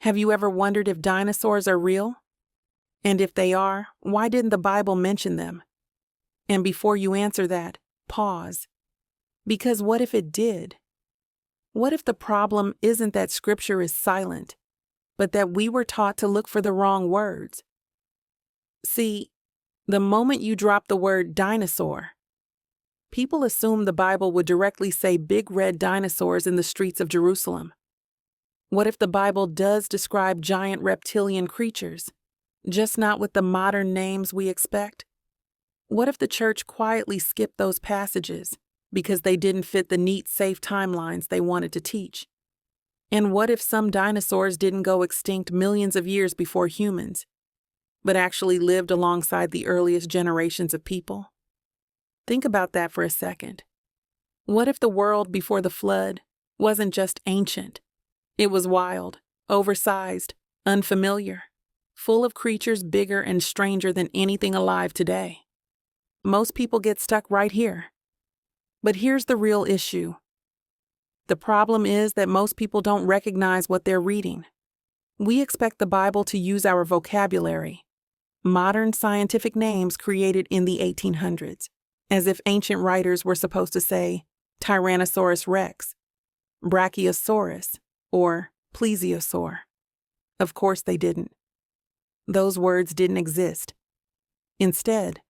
Have you ever wondered if dinosaurs are real? And if they are, why didn't the Bible mention them? And before you answer that, pause. Because what if it did? What if the problem isn't that Scripture is silent, but that we were taught to look for the wrong words? See, the moment you drop the word dinosaur, people assume the Bible would directly say big red dinosaurs in the streets of Jerusalem. What if the Bible does describe giant reptilian creatures, just not with the modern names we expect? What if the church quietly skipped those passages because they didn't fit the neat, safe timelines they wanted to teach? And what if some dinosaurs didn't go extinct millions of years before humans, but actually lived alongside the earliest generations of people? Think about that for a second. What if the world before the flood wasn't just ancient? It was wild, oversized, unfamiliar, full of creatures bigger and stranger than anything alive today. Most people get stuck right here. But here's the real issue. The problem is that most people don't recognize what they're reading. We expect the Bible to use our vocabulary, modern scientific names created in the 1800s, as if ancient writers were supposed to say Tyrannosaurus rex, Brachiosaurus, or plesiosaur. Of course they didn't. Those words didn't exist. Instead,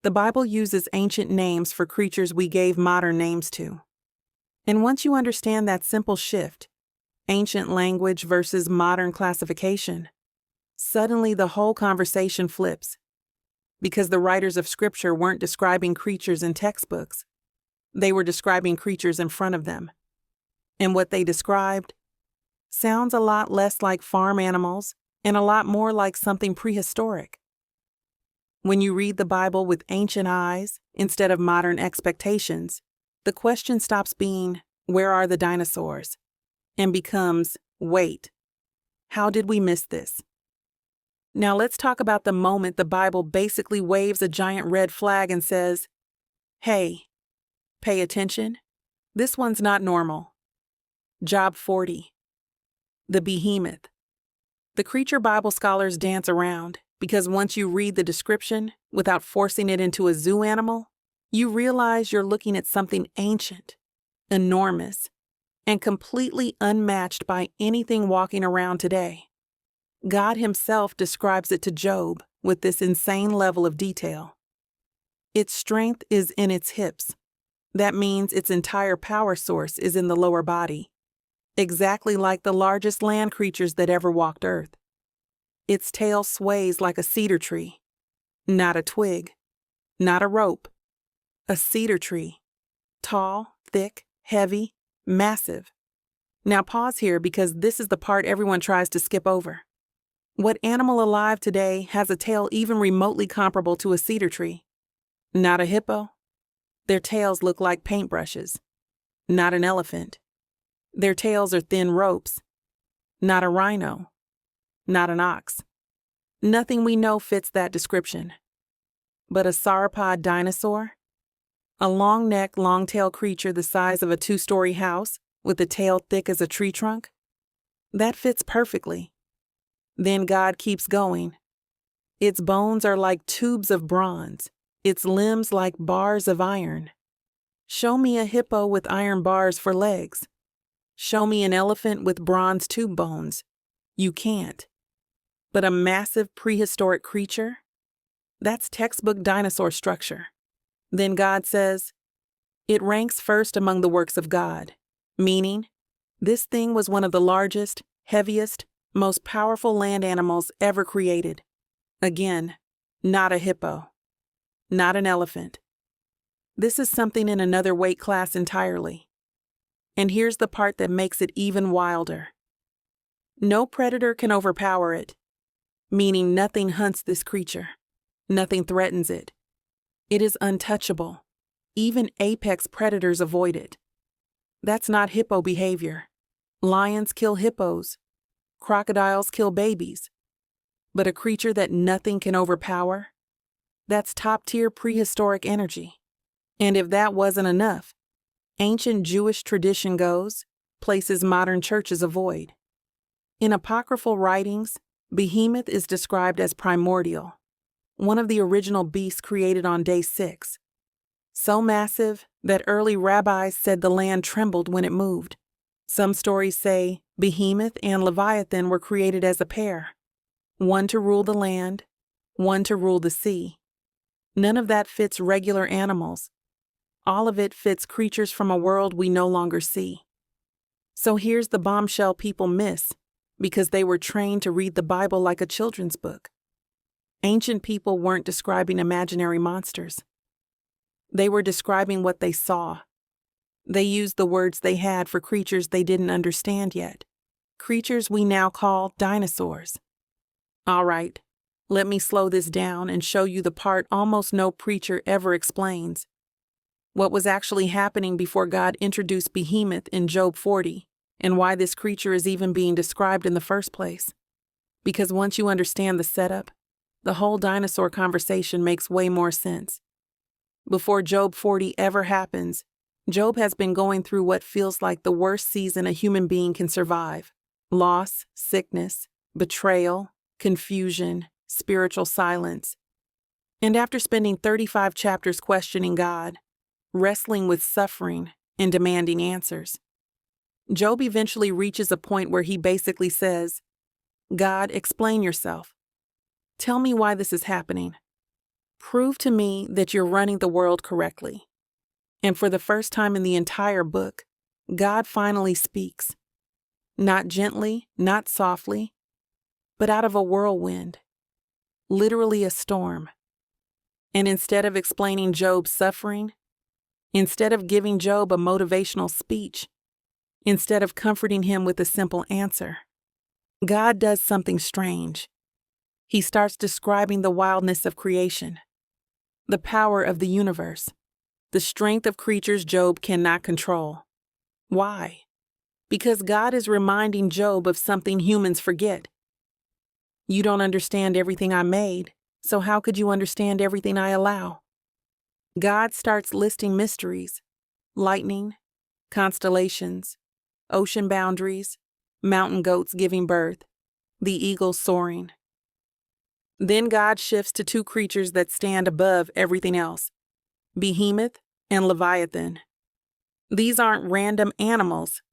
the Bible uses ancient names for creatures we gave modern names to. And once you understand that simple shift, ancient language versus modern classification, suddenly the whole conversation flips. Because the writers of Scripture weren't describing creatures in textbooks. They were describing creatures in front of them. And what they described sounds a lot less like farm animals and a lot more like something prehistoric. When you read the Bible with ancient eyes instead of modern expectations, the question stops being, "Where are the dinosaurs?" and becomes, "Wait, how did we miss this?" Now let's talk about the moment the Bible basically waves a giant red flag and says, "Hey, pay attention. This one's not normal." Job 40. The Behemoth. The creature Bible scholars dance around because once you read the description without forcing it into a zoo animal, you realize you're looking at something ancient, enormous, and completely unmatched by anything walking around today. God Himself describes it to Job with this insane level of detail. Its strength is in its hips. That means its entire power source is in the lower body, exactly like the largest land creatures that ever walked Earth. Its tail sways like a cedar tree, not a twig, not a rope, a cedar tree, tall, thick, heavy, massive. Now pause here because this is the part everyone tries to skip over. What animal alive today has a tail even remotely comparable to a cedar tree? Not a hippo. Their tails look like paintbrushes. Not an elephant. Their tails are thin ropes. Not a rhino. Not an ox. Nothing we know fits that description. But a sauropod dinosaur? A long neck, long tail creature the size of a 2-story house with a tail thick as a tree trunk? That fits perfectly. Then God keeps going. Its bones are like tubes of bronze, its limbs like bars of iron. Show me a hippo with iron bars for legs. Show me an elephant with bronze tube bones. You can't. But a massive prehistoric creature? That's textbook dinosaur structure. Then God says, it ranks first among the works of God, meaning this thing was one of the largest, heaviest, most powerful land animals ever created. Again, not a hippo, not an elephant. This is something in another weight class entirely. And here's the part that makes it even wilder. No predator can overpower it, meaning nothing hunts this creature. Nothing threatens it. It is untouchable. Even apex predators avoid it. That's not hippo behavior. Lions kill hippos. Crocodiles kill babies. But a creature that nothing can overpower? That's top-tier prehistoric energy. And if that wasn't enough, ancient Jewish tradition goes, places modern churches avoid. In apocryphal writings, Behemoth is described as primordial, one of the original beasts created on day 6, so massive that early rabbis said the land trembled when it moved. Some stories say Behemoth and Leviathan were created as a pair, one to rule the land, one to rule the sea. None of that fits regular animals. All of it fits creatures from a world we no longer see. So here's the bombshell people miss because they were trained to read the Bible like a children's book. Ancient people weren't describing imaginary monsters. They were describing what they saw. They used the words they had for creatures they didn't understand yet, creatures we now call dinosaurs. All right, let me slow this down and show you the part almost no preacher ever explains. What was actually happening before God introduced Behemoth in Job 40, and why this creature is even being described in the first place. Because once you understand the setup, the whole dinosaur conversation makes way more sense. Before Job 40 ever happens, Job has been going through what feels like the worst season a human being can survive: loss, sickness, betrayal, confusion, spiritual silence. And after spending 35 chapters questioning God, wrestling with suffering, and demanding answers, Job eventually reaches a point where he basically says, "God, explain yourself. Tell me why this is happening. Prove to me that you're running the world correctly." And for the first time in the entire book, God finally speaks. Not gently, not softly, but out of a whirlwind, literally a storm. And instead of explaining Job's suffering, instead of giving Job a motivational speech, instead of comforting him with a simple answer, God does something strange. He starts describing the wildness of creation, the power of the universe, the strength of creatures Job cannot control. Why? Because God is reminding Job of something humans forget. You don't understand everything I made, so how could you understand everything I allow? God starts listing mysteries: lightning, constellations, ocean boundaries, mountain goats giving birth, the eagle soaring. Then God shifts to two creatures that stand above everything else: Behemoth and Leviathan. These aren't random animals.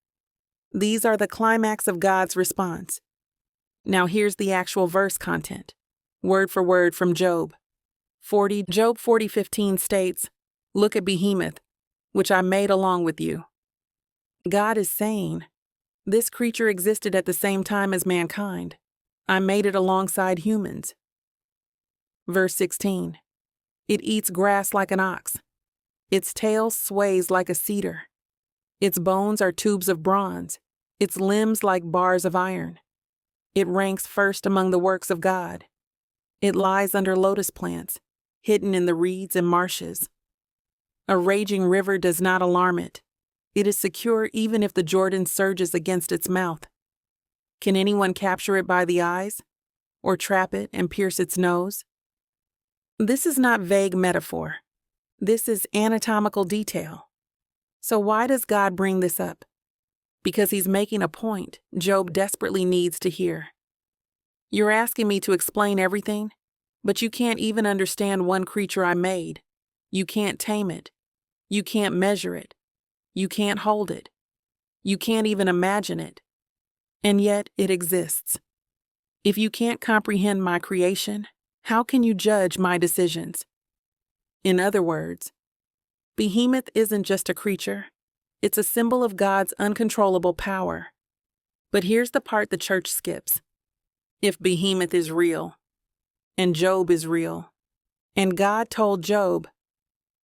These are the climax of God's response. Now here's the actual verse content, word for word from Job 40. Job 40:15 states, "Look at Behemoth, which I made along with you." God is saying, this creature existed at the same time as mankind. I made it alongside humans. Verse 16, "It eats grass like an ox. Its tail sways like a cedar. Its bones are tubes of bronze, its limbs like bars of iron. It ranks first among the works of God. It lies under lotus plants, hidden in the reeds and marshes. A raging river does not alarm it. It is secure even if the Jordan surges against its mouth. Can anyone capture it by the eyes, or trap it and pierce its nose?" This is not vague metaphor. This is anatomical detail. So why does God bring this up? Because he's making a point Job desperately needs to hear. You're asking me to explain everything, but you can't even understand one creature I made. You can't tame it. You can't measure it. You can't hold it. You can't even imagine it. And yet it exists. If you can't comprehend my creation, how can you judge my decisions? In other words, Behemoth isn't just a creature. It's a symbol of God's uncontrollable power. But here's the part the church skips. If Behemoth is real, and Job is real, and God told Job,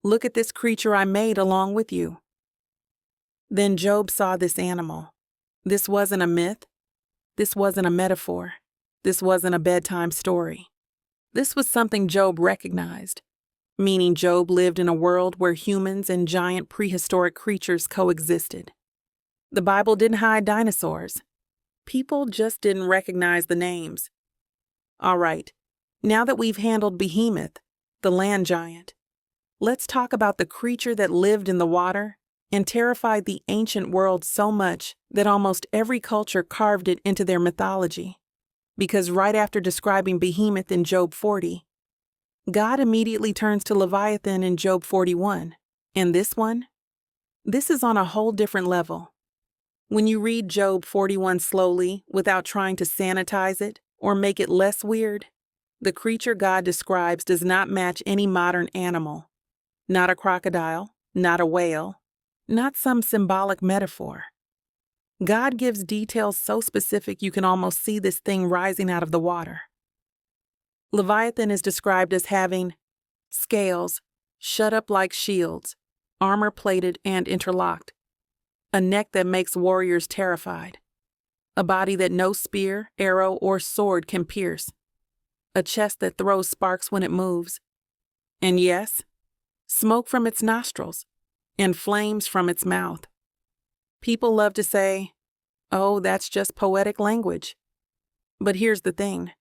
"Look at this creature I made along with you," then Job saw this animal. This wasn't a myth. This wasn't a metaphor. This wasn't a bedtime story. This was something Job recognized, meaning Job lived in a world where humans and giant prehistoric creatures coexisted. The Bible didn't hide dinosaurs. People just didn't recognize the names. All right, now that we've handled Behemoth, the land giant, let's talk about the creature that lived in the water and terrified the ancient world so much that almost every culture carved it into their mythology. Because right after describing Behemoth in Job 40, God immediately turns to Leviathan in Job 41. And this is on a whole different level. When you read Job 41 slowly, without trying to sanitize it or make it less weird, the creature God describes does not match any modern animal. Not a crocodile, not a whale, not some symbolic metaphor. God gives details so specific you can almost see this thing rising out of the water. Leviathan is described as having scales shut up like shields, armor-plated and interlocked, a neck that makes warriors terrified, a body that no spear, arrow, or sword can pierce, a chest that throws sparks when it moves, and yes, smoke from its nostrils and flames from its mouth. People love to say, "Oh, that's just poetic language." But here's the thing.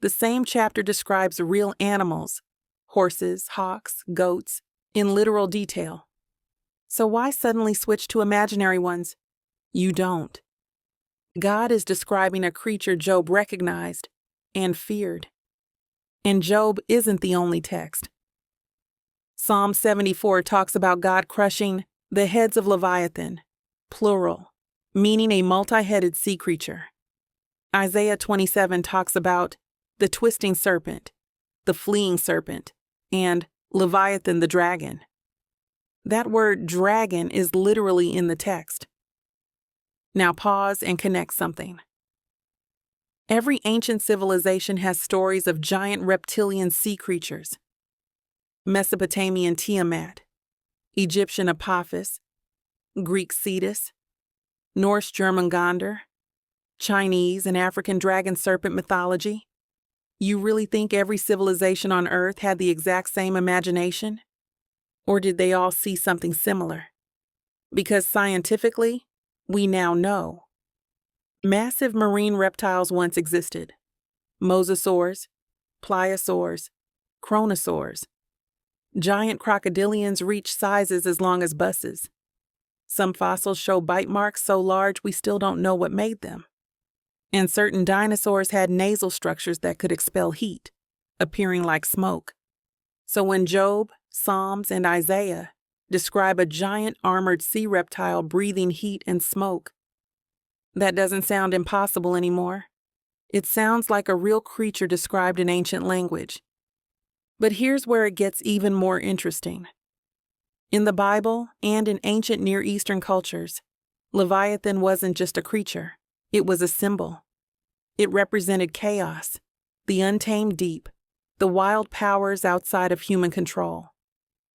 The same chapter describes real animals, horses, hawks, goats, in literal detail. So why suddenly switch to imaginary ones? You don't. God is describing a creature Job recognized and feared. And Job isn't the only text. Psalm 74 talks about God crushing the heads of Leviathan, plural, meaning a multi-headed sea creature. Isaiah 27 talks about the twisting serpent, the fleeing serpent, and Leviathan the dragon. That word dragon is literally in the text. Now pause and connect something. Every ancient civilization has stories of giant reptilian sea creatures. Mesopotamian Tiamat, Egyptian Apophis, Greek Cetus, Norse Jormungandr, Chinese and African dragon serpent mythology. You really think every civilization on Earth had the exact same imagination? Or did they all see something similar? Because scientifically, we now know. Massive marine reptiles once existed. Mosasaurs, pliosaurs, chronosaurs. Giant crocodilians reach sizes as long as buses. Some fossils show bite marks so large we still don't know what made them. And certain dinosaurs had nasal structures that could expel heat, appearing like smoke. So when Job, Psalms, and Isaiah describe a giant armored sea reptile breathing heat and smoke, that doesn't sound impossible anymore. It sounds like a real creature described in ancient language. But here's where it gets even more interesting. In the Bible and in ancient Near Eastern cultures, Leviathan wasn't just a creature, it was a symbol. It represented chaos, the untamed deep, the wild powers outside of human control.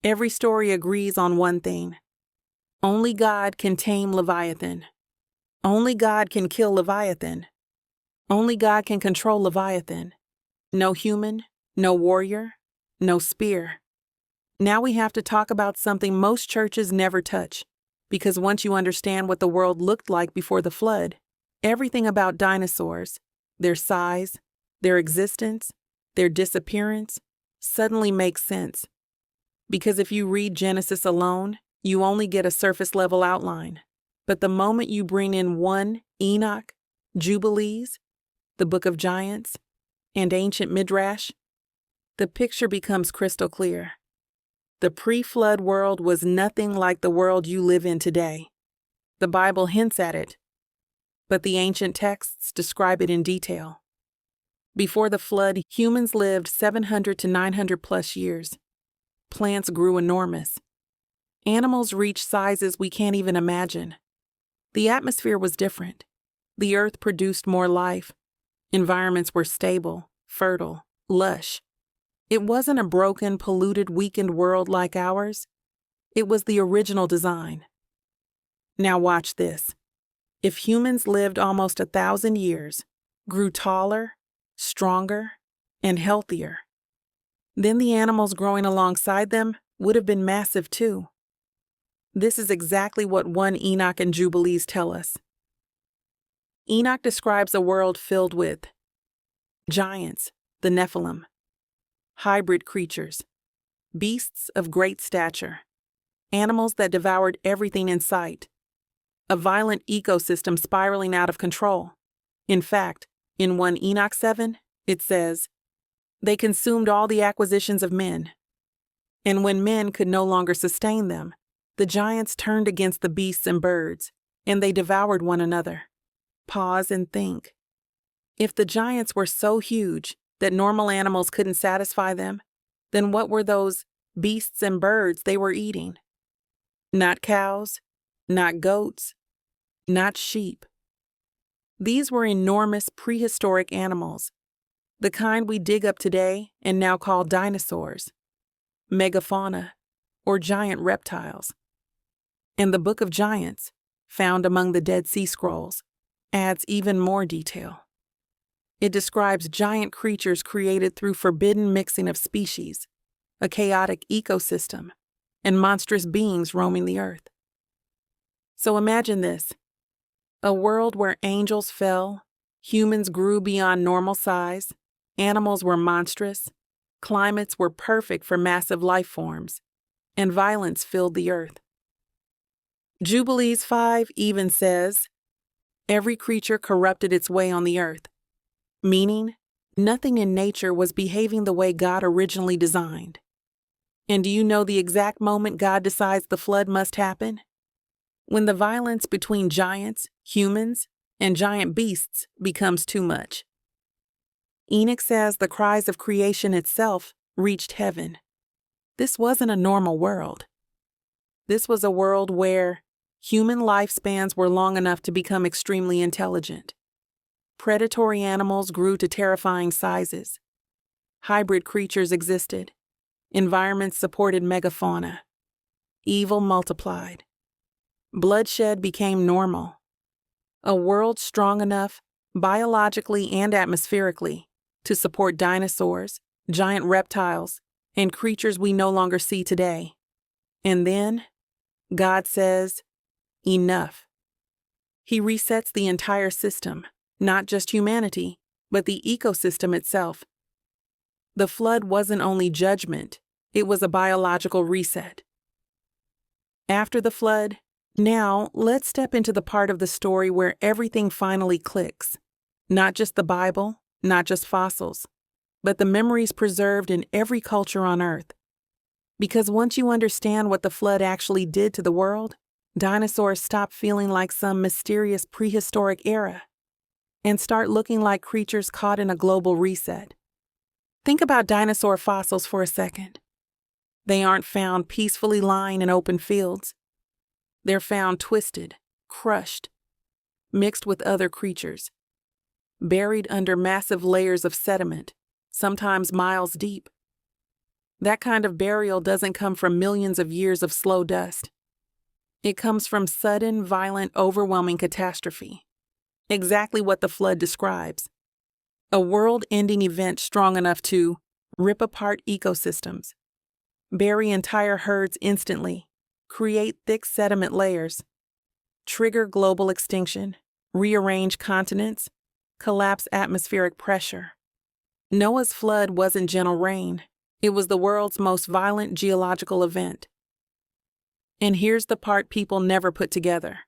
Every story agrees on one thing. Only God can tame Leviathan. Only God can kill Leviathan. Only God can control Leviathan. No human, no warrior, no spear. Now we have to talk about something most churches never touch, because once you understand what the world looked like before the flood, everything about dinosaurs, their size, their existence, their disappearance, suddenly makes sense. Because if you read Genesis alone, you only get a surface-level outline. But the moment you bring in 1 Enoch, Jubilees, the Book of Giants, and ancient Midrash, the picture becomes crystal clear. The pre-flood world was nothing like the world you live in today. The Bible hints at it, but the ancient texts describe it in detail. Before the flood, humans lived 700 to 900 plus years. Plants grew enormous. Animals reached sizes we can't even imagine. The atmosphere was different. The earth produced more life. Environments were stable, fertile, lush. It wasn't a broken, polluted, weakened world like ours. It was the original design. Now watch this. If humans lived almost 1,000 years, grew taller, stronger, and healthier, then the animals growing alongside them would have been massive too. This is exactly what 1 Enoch and Jubilees tell us. Enoch describes a world filled with giants, the Nephilim, hybrid creatures, beasts of great stature, animals that devoured everything in sight. A violent ecosystem spiraling out of control. In fact, in 1 Enoch 7, it says, "They consumed all the acquisitions of men. And when men could no longer sustain them, the giants turned against the beasts and birds, and they devoured one another." Pause and think. If the giants were so huge that normal animals couldn't satisfy them, then what were those beasts and birds they were eating? Not cows, not goats, not sheep. These were enormous prehistoric animals, the kind we dig up today and now call dinosaurs, megafauna, or giant reptiles. And the Book of Giants, found among the Dead Sea Scrolls, adds even more detail. It describes giant creatures created through forbidden mixing of species, a chaotic ecosystem, and monstrous beings roaming the earth. So imagine this: a world where angels fell, humans grew beyond normal size, animals were monstrous, climates were perfect for massive life forms, and violence filled the earth. Jubilees 5 even says, "Every creature corrupted its way on the earth," meaning nothing in nature was behaving the way God originally designed. And do you know the exact moment God decides the flood must happen? When the violence between giants, humans, and giant beasts becomes too much. Enoch says the cries of creation itself reached heaven. This wasn't a normal world. This was a world where human lifespans were long enough to become extremely intelligent. Predatory animals grew to terrifying sizes. Hybrid creatures existed. Environments supported megafauna. Evil multiplied. Bloodshed became normal. A world strong enough, biologically and atmospherically, to support dinosaurs, giant reptiles, and creatures we no longer see today. And then, God says, enough. He resets the entire system, not just humanity, but the ecosystem itself. The flood wasn't only judgment, it was a biological reset. After the flood, now let's step into the part of the story where everything finally clicks. Not just the Bible, not just fossils, but the memories preserved in every culture on Earth. Because once you understand what the flood actually did to the world, dinosaurs stop feeling like some mysterious prehistoric era and start looking like creatures caught in a global reset. Think about dinosaur fossils for a second. They aren't found peacefully lying in open fields. They're found twisted, crushed, mixed with other creatures, buried under massive layers of sediment, sometimes miles deep. That kind of burial doesn't come from millions of years of slow dust. It comes from sudden, violent, overwhelming catastrophe. Exactly what the flood describes. A world-ending event strong enough to rip apart ecosystems, bury entire herds instantly, create thick sediment layers, trigger global extinction, rearrange continents, collapse atmospheric pressure. Noah's flood wasn't gentle rain. It was the world's most violent geological event. And here's the part people never put together.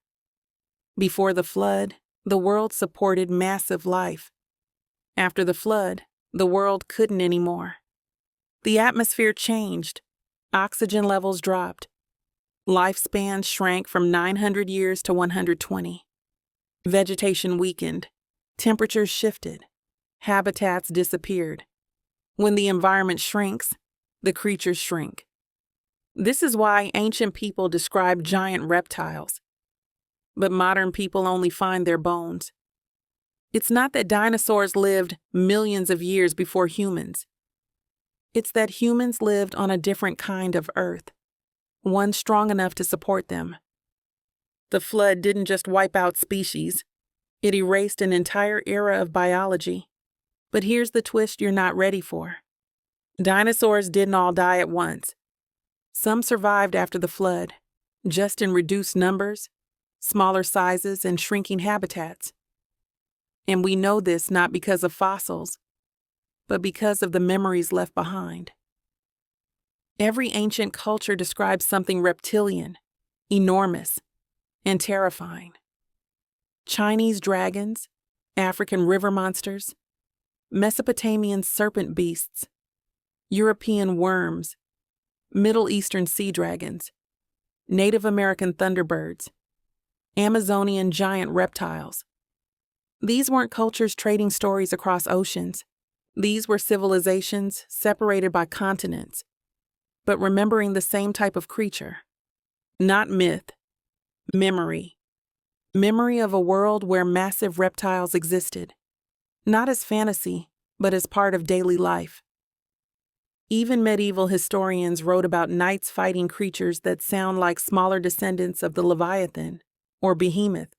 Before the flood, the world supported massive life. After the flood, the world couldn't anymore. The atmosphere changed. Oxygen levels dropped. Lifespans shrank from 900 years to 120. Vegetation weakened. Temperatures shifted. Habitats disappeared. When the environment shrinks, the creatures shrink. This is why ancient people described giant reptiles, but modern people only find their bones. It's not that dinosaurs lived millions of years before humans. It's that humans lived on a different kind of earth, one strong enough to support them. The flood didn't just wipe out species, it erased an entire era of biology. But here's the twist you're not ready for. Dinosaurs didn't all die at once. Some survived after the flood, just in reduced numbers, smaller sizes, and shrinking habitats. And we know this not because of fossils, but because of the memories left behind. Every ancient culture describes something reptilian, enormous, and terrifying. Chinese dragons, African river monsters, Mesopotamian serpent beasts, European worms, Middle Eastern sea dragons, Native American thunderbirds, Amazonian giant reptiles. These weren't cultures trading stories across oceans. These were civilizations separated by continents, but remembering the same type of creature. Not myth, memory. Memory of a world where massive reptiles existed, not as fantasy, but as part of daily life. Even medieval historians wrote about knights fighting creatures that sound like smaller descendants of the Leviathan or Behemoth.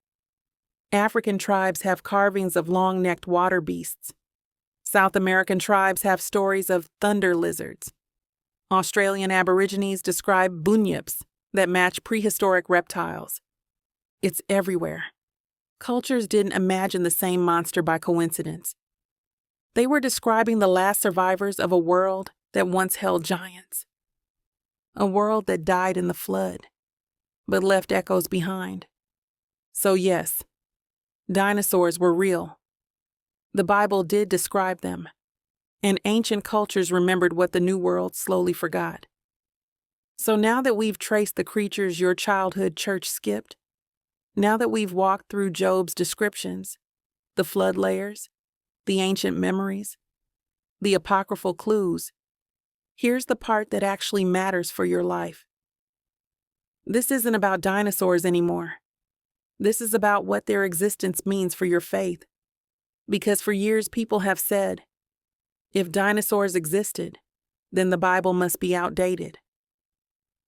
African tribes have carvings of long-necked water beasts. South American tribes have stories of thunder lizards. Australian Aborigines describe bunyips that match prehistoric reptiles. It's everywhere. Cultures didn't imagine the same monster by coincidence. They were describing the last survivors of a world that once held giants. A world that died in the flood, but left echoes behind. So yes, dinosaurs were real. The Bible did describe them, and ancient cultures remembered what the New World slowly forgot. So now that we've traced the creatures your childhood church skipped, now that we've walked through Job's descriptions, the flood layers, the ancient memories, the apocryphal clues, here's the part that actually matters for your life. This isn't about dinosaurs anymore. This is about what their existence means for your faith. Because for years people have said, if dinosaurs existed, then the Bible must be outdated.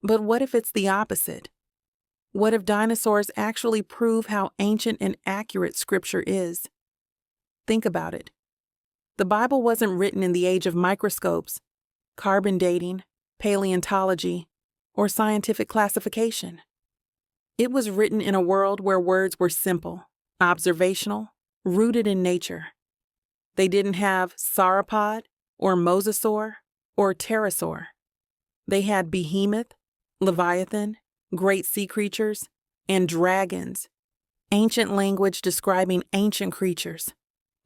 But what if it's the opposite? What if dinosaurs actually prove how ancient and accurate Scripture is? Think about it. The Bible wasn't written in the age of microscopes, carbon dating, paleontology, or scientific classification. It was written in a world where words were simple, observational, rooted in nature. They didn't have sauropod, or mosasaur, or pterosaur. They had behemoth, leviathan, great sea creatures, and dragons. Ancient language describing ancient creatures.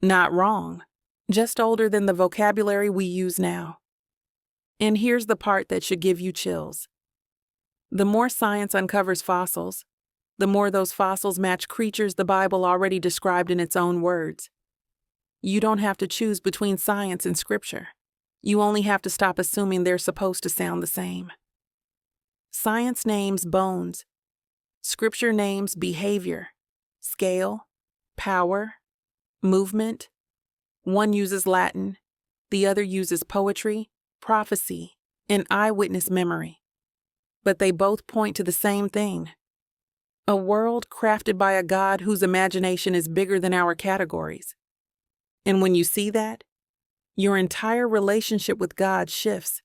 Not wrong, just older than the vocabulary we use now. And here's the part that should give you chills. The more science uncovers fossils, the more those fossils match creatures the Bible already described in its own words. You don't have to choose between science and Scripture. You only have to stop assuming they're supposed to sound the same. Science names bones. Scripture names behavior, scale, power, movement. One uses Latin, the other uses poetry, prophecy, and eyewitness memory. But they both point to the same thing. A world crafted by a God whose imagination is bigger than our categories. And when you see that, your entire relationship with God shifts.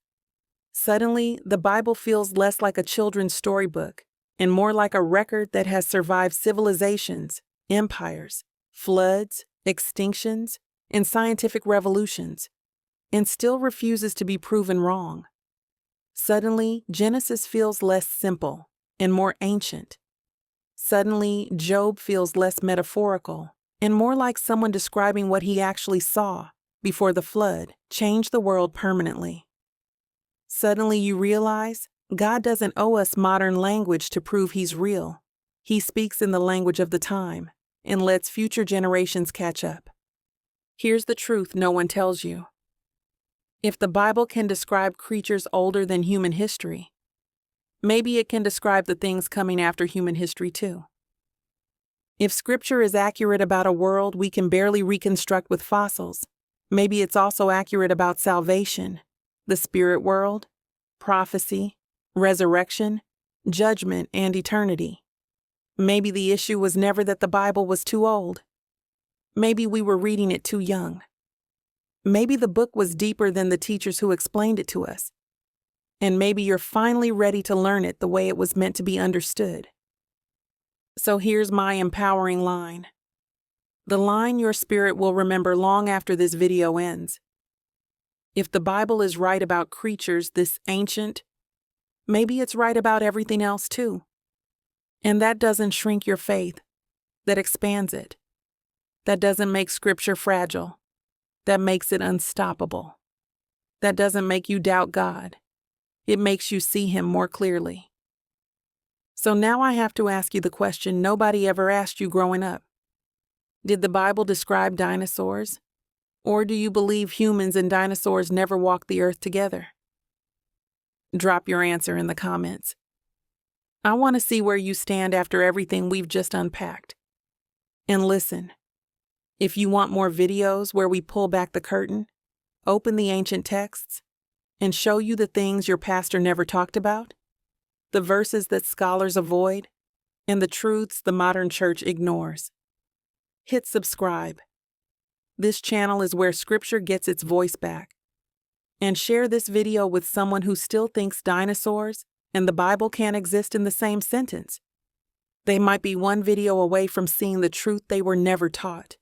Suddenly, the Bible feels less like a children's storybook and more like a record that has survived civilizations, empires, floods, extinctions, and scientific revolutions, and still refuses to be proven wrong. Suddenly, Genesis feels less simple and more ancient. Suddenly, Job feels less metaphorical and more like someone describing what he actually saw before the flood changed the world permanently. Suddenly you realize God doesn't owe us modern language to prove He's real. He speaks in the language of the time and lets future generations catch up. Here's the truth no one tells you. If the Bible can describe creatures older than human history, maybe it can describe the things coming after human history too. If Scripture is accurate about a world we can barely reconstruct with fossils, maybe it's also accurate about salvation, the spirit world, prophecy, resurrection, judgment, and eternity. Maybe the issue was never that the Bible was too old. Maybe we were reading it too young. Maybe the book was deeper than the teachers who explained it to us. And maybe you're finally ready to learn it the way it was meant to be understood. So here's my empowering line. The line your spirit will remember long after this video ends. If the Bible is right about creatures this ancient, Maybe it's right about everything else too. And that doesn't shrink your faith, that expands it. That doesn't make Scripture fragile, that makes it unstoppable. That doesn't make you doubt God, it makes you see Him more clearly. So now I have to ask you the question nobody ever asked you growing up. Did the Bible describe dinosaurs? Or do you believe humans and dinosaurs never walked the earth together? Drop your answer in the comments. I want to see where you stand after everything we've just unpacked. And listen, if you want more videos where we pull back the curtain, open the ancient texts, and show you the things your pastor never talked about, the verses that scholars avoid, and the truths the modern church ignores, hit subscribe. This channel is where Scripture gets its voice back. And share this video with someone who still thinks dinosaurs and the Bible can't exist in the same sentence. They might be one video away from seeing the truth they were never taught.